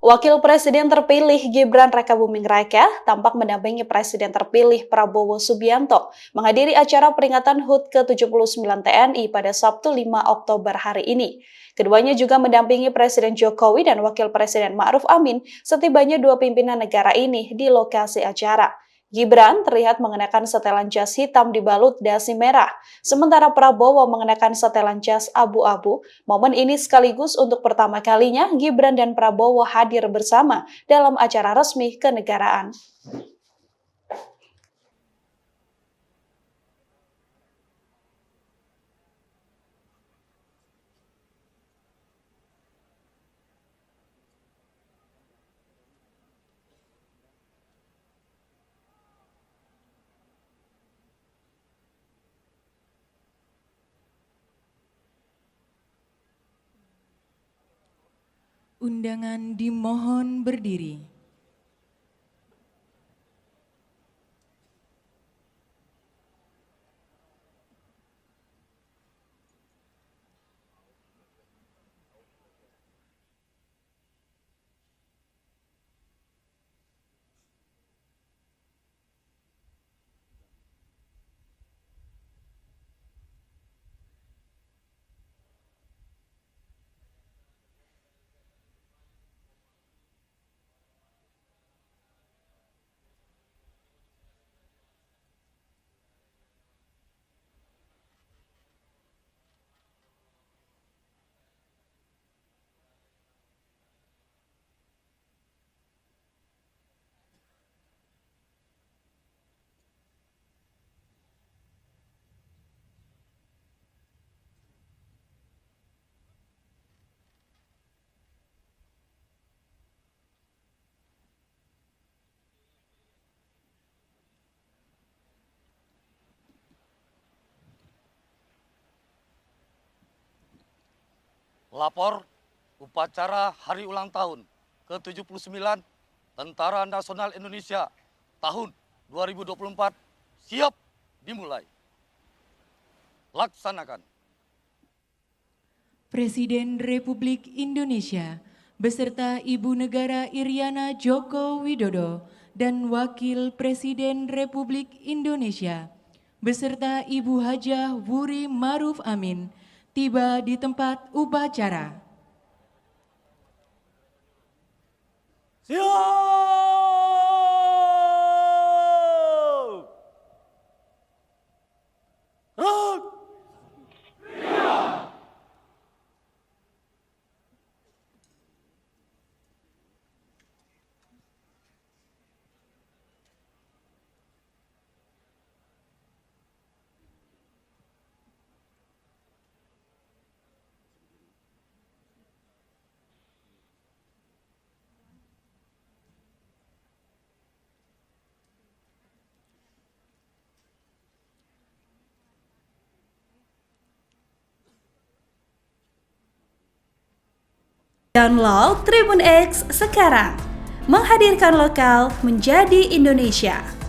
Wakil Presiden terpilih Gibran Rakabuming Raka tampak mendampingi Presiden terpilih Prabowo Subianto menghadiri acara peringatan HUT ke-79 TNI pada Sabtu 5 Oktober hari ini. Keduanya juga mendampingi Presiden Jokowi dan Wakil Presiden Ma'ruf Amin setibanya dua pimpinan negara ini di lokasi acara. Gibran terlihat mengenakan setelan jas hitam dibalut dasi merah, sementara Prabowo mengenakan setelan jas abu-abu. Momen ini sekaligus untuk pertama kalinya Gibran dan Prabowo hadir bersama dalam acara resmi kenegaraan. Undangan dimohon berdiri. Lapor upacara hari ulang tahun ke-79 Tentara Nasional Indonesia tahun 2024 siap dimulai. Laksanakan. Presiden Republik Indonesia beserta Ibu Negara Iriana Joko Widodo dan Wakil Presiden Republik Indonesia beserta Ibu Hajah Wuri Ma'ruf Amin tiba di tempat upacara. Siap! Download Tribun X sekarang, menghadirkan lokal menjadi Indonesia.